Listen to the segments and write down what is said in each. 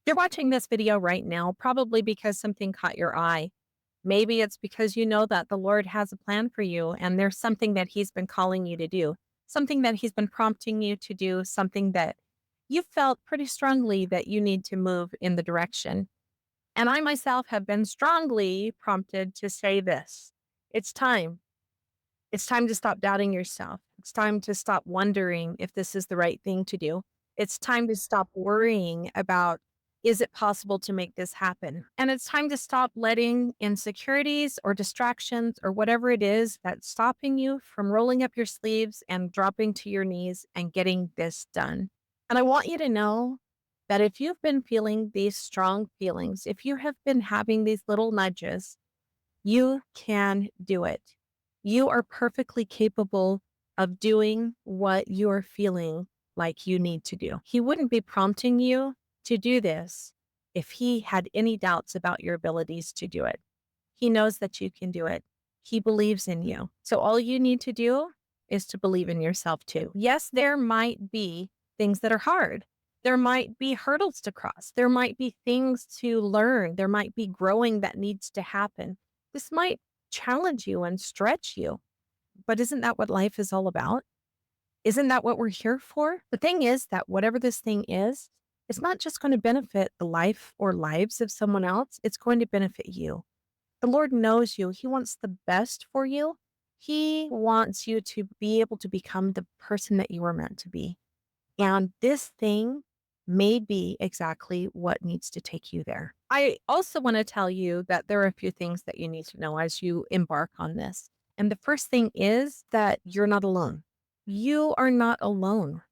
You're watching this video right now, probably because something caught your eye. Maybe it's because you know that the Lord has a plan for you and there's something that He's been calling you to do, something that He's been prompting you to do, something that you felt pretty strongly that you need to move in the direction. And I myself have been strongly prompted to say this: it's time. It's time to stop doubting yourself. It's time to stop wondering if this is the right thing to do. It's time to stop worrying about, is it possible to make this happen? And it's time to stop letting insecurities or distractions or whatever it is that's stopping you from rolling up your sleeves and dropping to your knees and getting this done. And I want you to know that if you've been feeling these strong feelings, if you have been having these little nudges, you can do it. You are perfectly capable of doing what you're feeling like you need to do. He wouldn't be prompting you to do this if he had any doubts about your abilities to do it. He knows that you can do it. He believes in you. So all you need to do is to believe in yourself too. Yes, there might be things that are hard. There might be hurdles to cross. There might be things to learn. There might be growing that needs to happen. This might challenge you and stretch you. But isn't that what life is all about? Isn't that what we're here for? The thing is that whatever this thing is, it's not just going to benefit the life or lives of someone else, it's going to benefit you. The Lord knows you. He wants the best for you. He wants you to be able to become the person that you were meant to be. And this thing may be exactly what needs to take you there. I also want to tell you that there are a few things that you need to know as you embark on this. And the first thing is that you're not alone. You are not alone.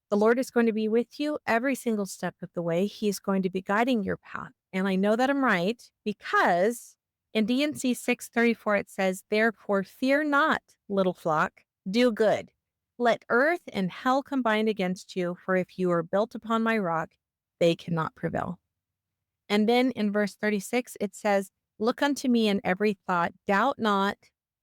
The Lord is going to be with you every single step of the way. He's going to be guiding your path. And I know that I'm right because in D&C 6:34, it says, "Therefore, fear not, little flock, do good. Let earth and hell combine against you, for if you are built upon my rock, they cannot prevail." And then in verse 36, it says, "Look unto me in every thought, doubt not,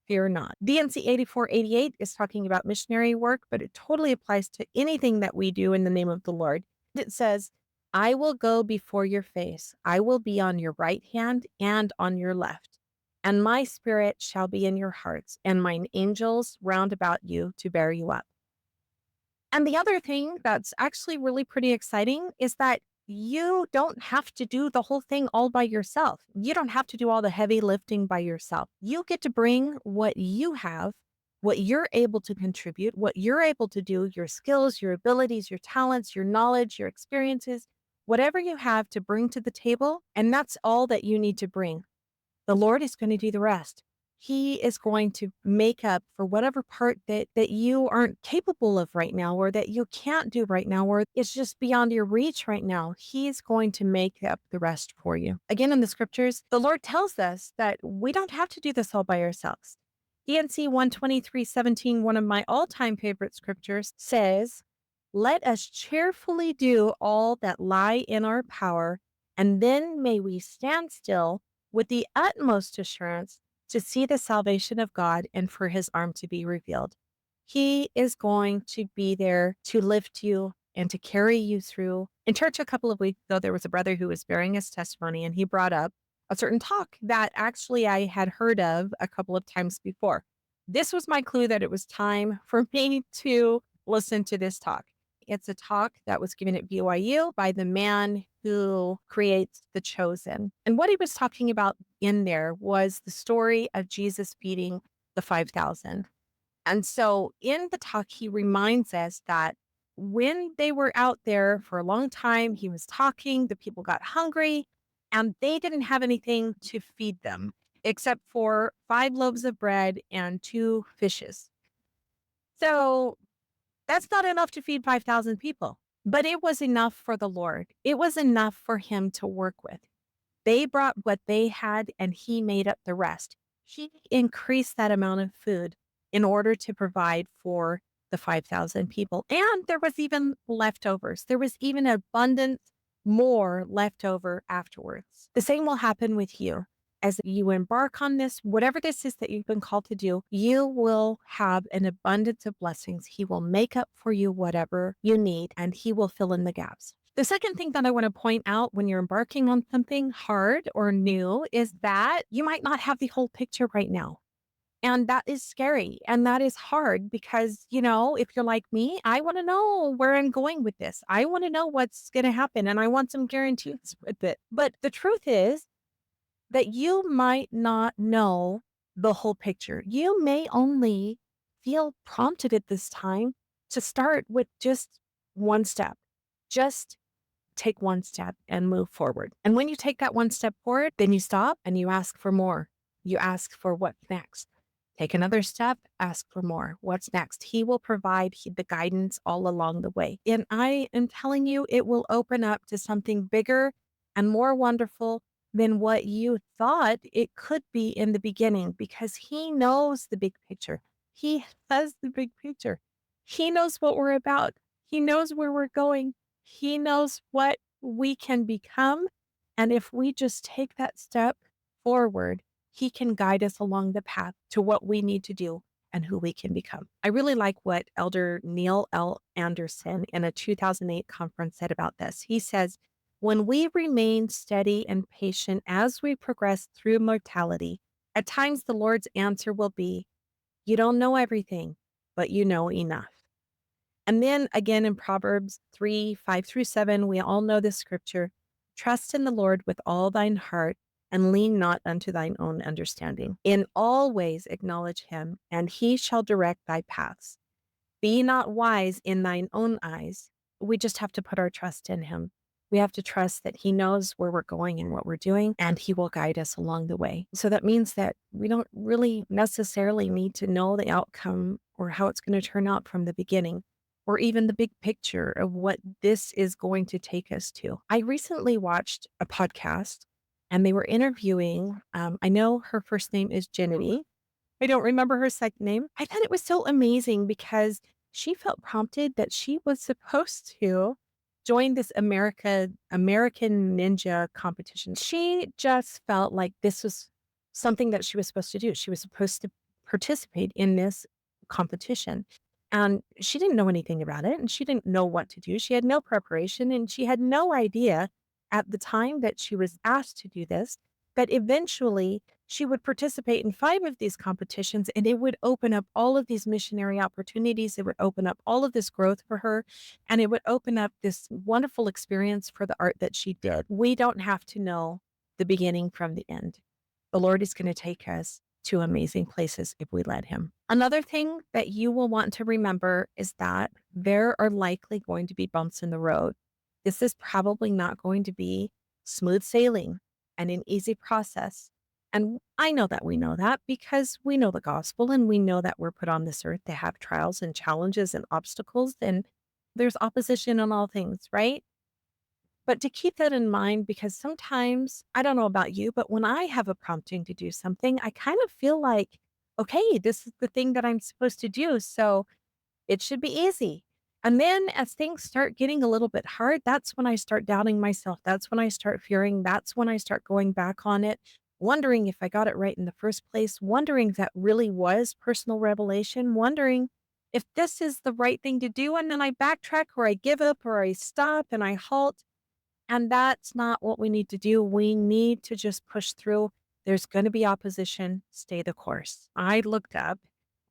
fear not." DNC 8488 is talking about missionary work, but it totally applies to anything that we do in the name of the Lord. It says, "I will go before your face. I will be on your right hand and on your left. And my spirit shall be in your hearts, and mine angels round about you to bear you up." And the other thing that's actually really pretty exciting is that you don't have to do the whole thing all by yourself. You don't have to do all the heavy lifting by yourself. You get to bring what you have, what you're able to contribute, what you're able to do, your skills, your abilities, your talents, your knowledge, your experiences, whatever you have to bring to the table. And that's all that you need to bring. The Lord is going to do the rest. He is going to make up for whatever part that you aren't capable of right now, or that you can't do right now, or it's just beyond your reach right now. He's going to make up the rest for you. Again, in the scriptures, the Lord tells us that we don't have to do this all by ourselves. DNC 123:17, one of my all-time favorite scriptures, says, "Let us cheerfully do all that lie in our power, and then may we stand still with the utmost assurance to see the salvation of God and for his arm to be revealed." He is going to be there to lift you and to carry you through. In church a couple of weeks ago, there was a brother who was bearing his testimony, and he brought up a certain talk that actually I had heard of a couple of times before. This was my clue that it was time for me to listen to this talk. It's a talk that was given at BYU by the man who creates The Chosen. And what he was talking about in there was the story of Jesus feeding the 5,000. And so in the talk, he reminds us that when they were out there for a long time, he was talking, the people got hungry, and they didn't have anything to feed them except for 5 loaves of bread and 2 fishes. So that's not enough to feed 5,000 people, but it was enough for the Lord. It was enough for him to work with. They brought what they had and he made up the rest. He increased that amount of food in order to provide for the 5,000 people. And there was even leftovers. There was even abundant more left over afterwards. The same will happen with you. As you embark on this, whatever this is that you've been called to do, you will have an abundance of blessings. He will make up for you whatever you need, and he will fill in the gaps. The second thing that I want to point out when you're embarking on something hard or new is that you might not have the whole picture right now. And that is scary and that is hard because, if you're like me, I want to know where I'm going with this. I want to know what's going to happen and I want some guarantees with it. But the truth is that you might not know the whole picture. You may only feel prompted at this time to start with just one step. Just take one step and move forward. And when you take that one step forward, then you stop and you ask for more. You ask for what's next. Take another step, ask for more. What's next? He will provide the guidance all along the way. And I am telling you, it will open up to something bigger and more wonderful than what you thought it could be in the beginning because he knows the big picture. He has the big picture. He knows what we're about. He knows where we're going. He knows what we can become. And if we just take that step forward, he can guide us along the path to what we need to do and who we can become. I really like what Elder Neil L. Anderson in a 2008 conference said about this. He says, when we remain steady and patient as we progress through mortality, at times the Lord's answer will be, you don't know everything, but you know enough. And then again in Proverbs 3:5-7, we all know this scripture. Trust in the Lord with all thine heart and lean not unto thine own understanding. In all ways acknowledge him, and he shall direct thy paths. Be not wise in thine own eyes. We just have to put our trust in him. We have to trust that he knows where we're going and what we're doing, and he will guide us along the way. So that means that we don't really necessarily need to know the outcome or how it's going to turn out from the beginning, or even the big picture of what this is going to take us to. I recently watched a podcast and they were interviewing, I know her first name is Jenny. I don't remember her second name. I thought it was so amazing because she felt prompted that she was supposed to join this American Ninja competition. She just felt like this was something that she was supposed to do. She was supposed to participate in this competition. And she didn't know anything about it and she didn't know what to do. She had no preparation and she had no idea at the time that she was asked to do this that eventually she would participate in 5 of these competitions and it would open up all of these missionary opportunities. It would open up all of this growth for her and it would open up this wonderful experience for the art that she did. We don't have to know the beginning from the end. The Lord is going to take us to amazing places if we let him. Another thing that you will want to remember is that there are likely going to be bumps in the road. This is probably not going to be smooth sailing and an easy process. And I know that we know that because we know the gospel and we know that we're put on this earth to have trials and challenges and obstacles and there's opposition in all things, right? But to keep that in mind, because sometimes, I don't know about you, but when I have a prompting to do something, I kind of feel like, okay, this is the thing that I'm supposed to do. So it should be easy. And then as things start getting a little bit hard, that's when I start doubting myself. That's when I start fearing. That's when I start going back on it, wondering if I got it right in the first place, wondering if that really was personal revelation, wondering if this is the right thing to do. And then I backtrack or I give up or I stop and I halt. And that's not what we need to do. We need to just push through. There's going to be opposition. Stay the course. I looked up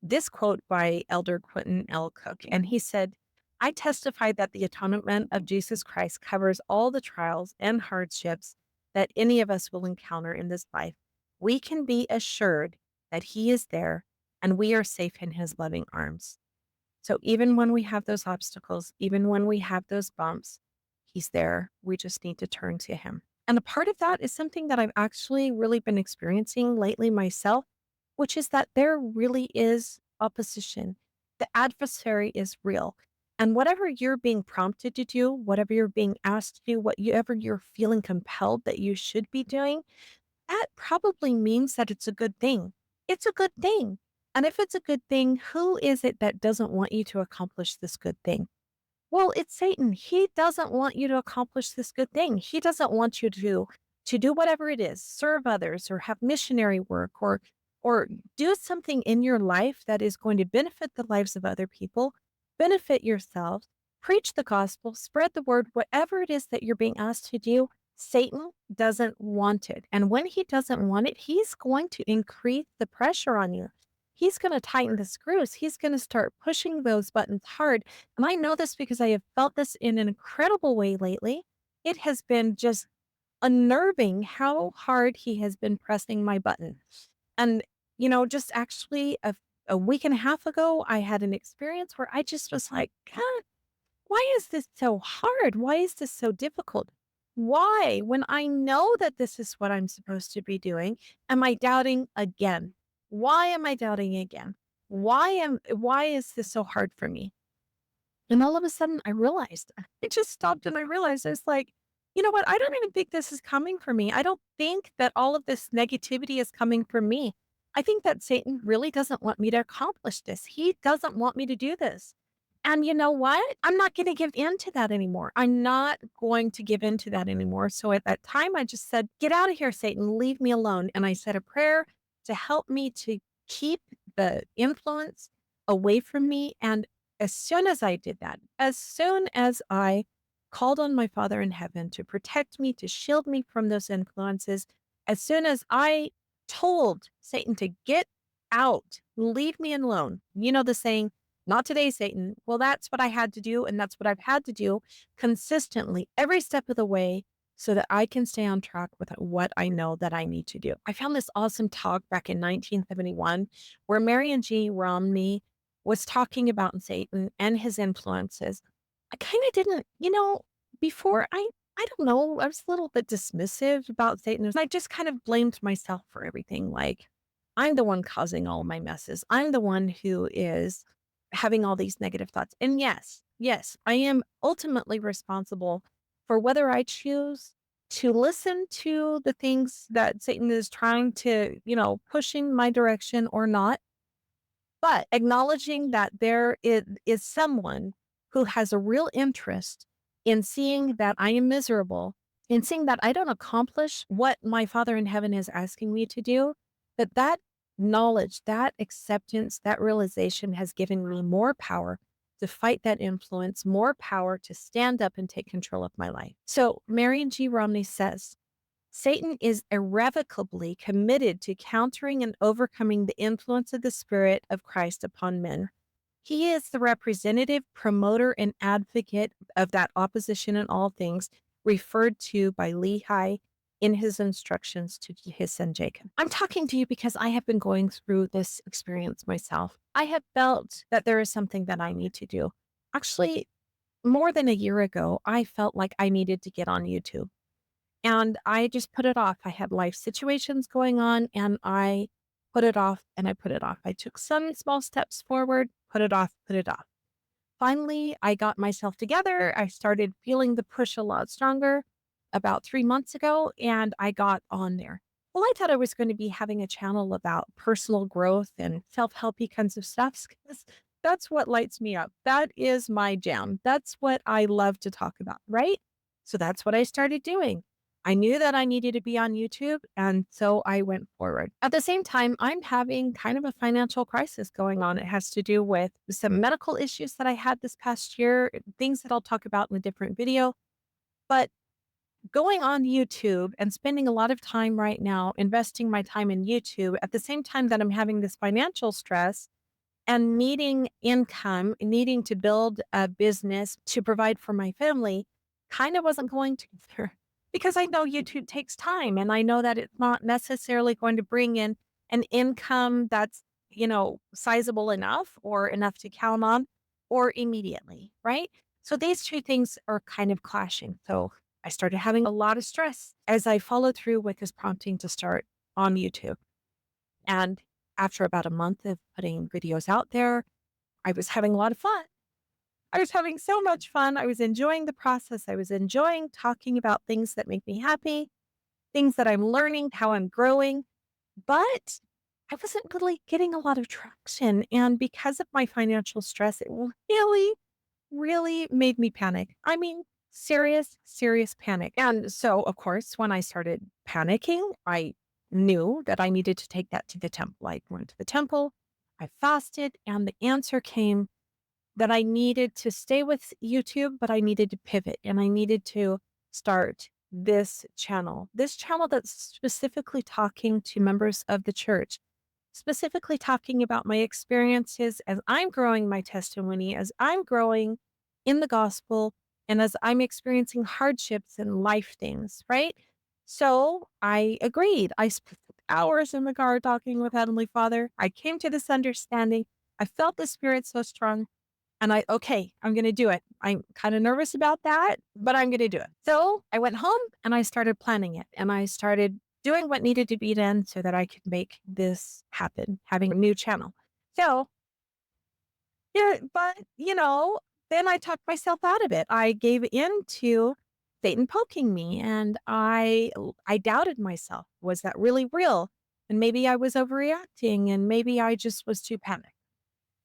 this quote by Elder Quentin L. Cook, and he said, I testify that the atonement of Jesus Christ covers all the trials and hardships that any of us will encounter in this life. We can be assured that he is there and we are safe in his loving arms. So even when we have those obstacles, even when we have those bumps, he's there. We just need to turn to him. And a part of that is something that I've actually really been experiencing lately myself, which is that there really is opposition. The adversary is real. And whatever you're being prompted to do, whatever you're being asked to do, whatever you're feeling compelled that you should be doing, that probably means that it's a good thing. It's a good thing. And if it's a good thing, who is it that doesn't want you to accomplish this good thing? Well, it's Satan. He doesn't want you to accomplish this good thing. He doesn't want you to do whatever it is, serve others or have missionary work or do something in your life that is going to benefit the lives of other people, benefit yourself, preach the gospel, spread the word, whatever it is that you're being asked to do. Satan doesn't want it. And when he doesn't want it, he's going to increase the pressure on you. He's going to tighten the screws. He's going to start pushing those buttons hard. And I know this because I have felt this in an incredible way lately. It has been just unnerving how hard he has been pressing my button. And, just actually a week and a half ago, I had an experience where I just was like, God, why is this so hard? Why is this so difficult? Why, when I know that this is what I'm supposed to be doing, am I doubting again? Why am I doubting again? Why is this so hard for me? And all of a sudden I realized, I just stopped and I realized it's like, you know what? I don't even think this is coming for me. I don't think that all of this negativity is coming from me. I think that Satan really doesn't want me to accomplish this. He doesn't want me to do this. And you know what? I'm not going to give in to that anymore. I'm not going to give in to that anymore. So at that time, I just said, get out of here, Satan. Leave me alone. And I said a prayer to help me to keep the influence away from me. And as soon as I did that, as soon as I called on my Father in heaven to protect me, to shield me from those influences, as soon as I told Satan to get out, leave me alone. You know the saying, not today, Satan. Well, that's what I had to do. And that's what I've had to do consistently every step of the way so that I can stay on track with what I know that I need to do. I found this awesome talk back in 1971 where Marion G. Romney was talking about Satan and his influences. I kind of didn't, before I don't know, I was a little bit dismissive about Satan. And I just kind of blamed myself for everything. Like, I'm the one causing all my messes. I'm the one who is having all these negative thoughts. And yes, I am ultimately responsible for whether I choose to listen to the things that Satan is trying to, push in my direction or not. But acknowledging that there is someone who has a real interest in seeing that I am miserable, in seeing that I don't accomplish what my Father in heaven is asking me to do, that knowledge, that acceptance, that realization has given me more power to fight that influence, more power to stand up and take control of my life. So Marion G. Romney says, Satan is irrevocably committed to countering and overcoming the influence of the Spirit of Christ upon men. He is the representative, promoter, and advocate of that opposition in all things, referred to by Lehi in his instructions to his son Jacob. I'm talking to you because I have been going through this experience myself. I have felt that there is something that I need to do. Actually, more than a year ago, I felt like I needed to get on YouTube. And I just put it off. I had life situations going on and I put it off and I put it off. I took some small steps forward, put it off, put it off. Finally, I got myself together. I started feeling the push a lot stronger about 3 months ago and I got on there. Well, I thought I was going to be having a channel about personal growth and self-helpy kinds of stuff, 'cause that's what lights me up. That is my jam. That's what I love to talk about, right? So that's what I started doing. I knew that I needed to be on YouTube, and so I went forward. At the same time, I'm having kind of a financial crisis going on. It has to do with some medical issues that I had this past year, things that I'll talk about in a different video. But going on YouTube and spending a lot of time right now investing my time in YouTube at the same time that I'm having this financial stress and needing income, needing to build a business to provide for my family, kind of wasn't going together because I know YouTube takes time and I know that it's not necessarily going to bring in an income that's, sizable enough or enough to count on or immediately, right? So these two things are kind of clashing. So I started having a lot of stress as I followed through with this prompting to start on YouTube. And after about a month of putting videos out there, I was having a lot of fun. I was having so much fun. I was enjoying the process. I was enjoying talking about things that make me happy, things that I'm learning, how I'm growing. But I wasn't really getting a lot of traction. And because of my financial stress, it really, really made me panic. I mean, serious, serious panic. And so, of course, when I started panicking, I knew that I needed to take that to the temple. I went to the temple, I fasted, and the answer came that I needed to stay with YouTube, but I needed to pivot and I needed to start this channel that's specifically talking to members of the church, specifically talking about my experiences as I'm growing my testimony, as I'm growing in the gospel, and as I'm experiencing hardships and life things, right? So I agreed. I spent hours in the car talking with Heavenly Father. I came to this understanding. I felt the Spirit so strong. And I'm going to do it. I'm kind of nervous about that, but I'm going to do it. So I went home and I started planning it and I started doing what needed to be done so that I could make this happen, having a new channel. So, yeah, but then I talked myself out of it. I gave in to Satan poking me and I doubted myself. Was that really real? And maybe I was overreacting and maybe I just was too panicked.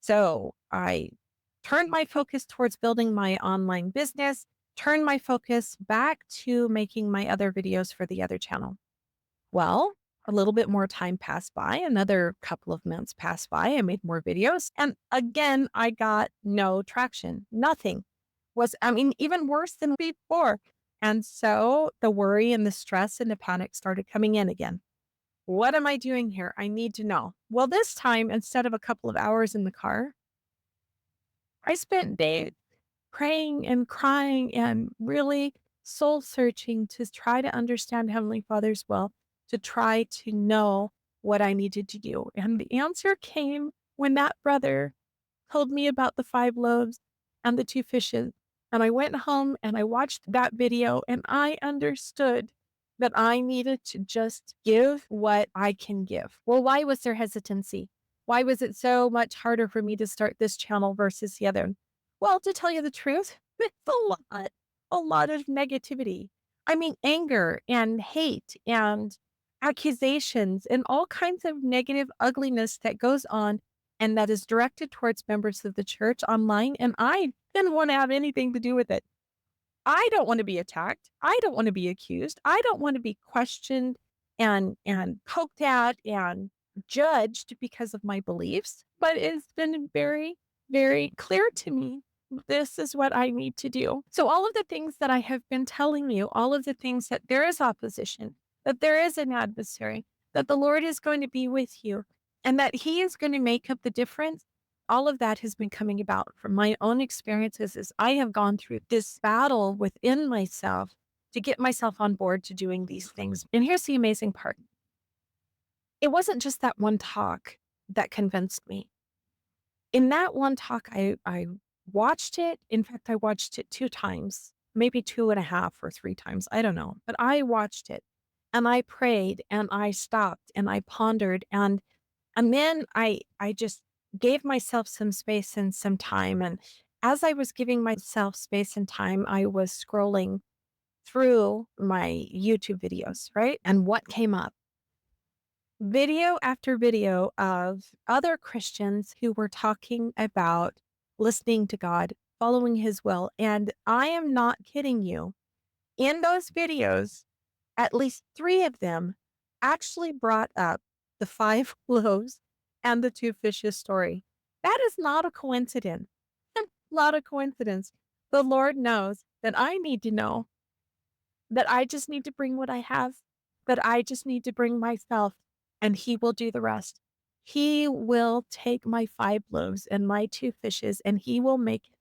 So I turned my focus towards building my online business, turned my focus back to making my other videos for the other channel. Well, a little bit more time passed by, another couple of months passed by. I made more videos. And again, I got no traction. Nothing even worse than before. And so the worry and the stress and the panic started coming in again. What am I doing here? I need to know. Well, this time, instead of a couple of hours in the car, I spent days praying and crying and really soul searching to try to understand Heavenly Father's will, to try to know what I needed to do. And the answer came when that brother told me about the 5 loaves and the 2 fishes. And I went home and I watched that video and I understood that I needed to just give what I can give. Well, why was there hesitancy? Why was it so much harder for me to start this channel versus the other? Well, to tell you the truth, it's a lot of negativity. I mean, anger and hate and accusations and all kinds of negative ugliness that goes on and that is directed towards members of the church online. And I didn't want to have anything to do with it. I don't want to be attacked. I don't want to be accused. I don't want to be questioned and poked at and judged because of my beliefs. But it's been very, very clear to me this is what I need to do. So all of the things that I have been telling you, all of the things that there is opposition, that there is an adversary, that the Lord is going to be with you, and that He is going to make up the difference. All of that has been coming about from my own experiences as I have gone through this battle within myself to get myself on board to doing these things. And here's the amazing part. It wasn't just that one talk that convinced me. In that one talk, I watched it. In fact, I watched it 2 times, maybe 2.5 or 3 times. I don't know. But I watched it and I prayed and I stopped and I pondered and then I just gave myself some space and some time. And as I was giving myself space and time, I was scrolling through my YouTube videos, right? And what came up? Video after video of other Christians who were talking about listening to God, following His will. And I am not kidding you. In those videos, at least 3 of them actually brought up the 5 loaves and the 2 fishes story. That is not a coincidence. Not a coincidence. The Lord knows that I need to know that I just need to bring what I have, that I just need to bring myself, and He will do the rest. He will take my 5 loaves and my 2 fishes, and He will make it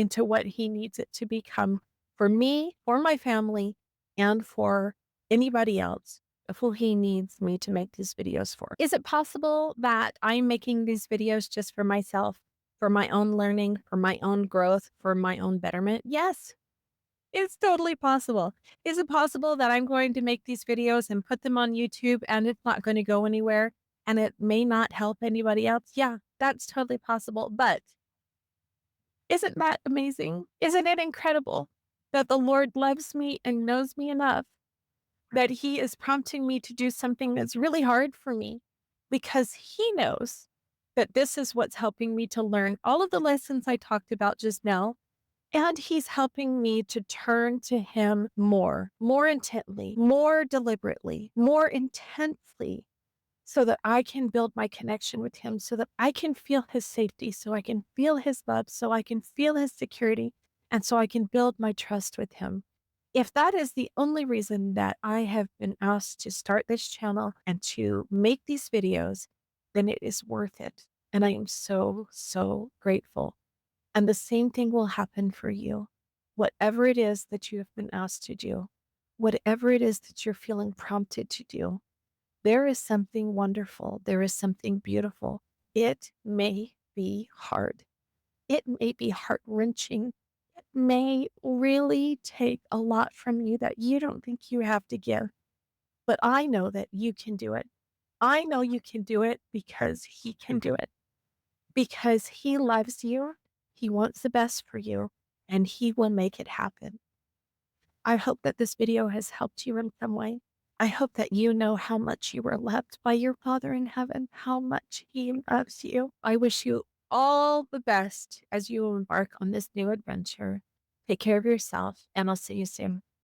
into what He needs it to become for me, for my family, and for anybody else who He needs me to make these videos for. Is it possible that I'm making these videos just for myself, for my own learning, for my own growth, for my own betterment? Yes. It's totally possible. Is it possible that I'm going to make these videos and put them on YouTube and it's not going to go anywhere and it may not help anybody else? Yeah, that's totally possible. But isn't that amazing? Isn't it incredible that the Lord loves me and knows me enough that He is prompting me to do something that's really hard for me because He knows that this is what's helping me to learn all of the lessons I talked about just now. And He's helping me to turn to Him more intently, more deliberately, more intensely, so that I can build my connection with him, so that I can feel his safety, so I can feel his love, so I can feel his security, and so I can build my trust with him. If that is the only reason that I have been asked to start this channel and to make these videos, then it is worth it. And I am so, so grateful. And the same thing will happen for you. Whatever it is that you have been asked to do, whatever it is that you're feeling prompted to do, there is something wonderful. There is something beautiful. It may be hard. It may be heart wrenching. It may really take a lot from you that you don't think you have to give. But I know that you can do it. I know you can do it because he can do it, because he loves you. He wants the best for you, and he will make it happen. I hope that this video has helped you in some way. I hope that you know how much you are loved by your Father in heaven, how much he loves you. I wish you all the best as you embark on this new adventure. Take care of yourself, and I'll see you soon.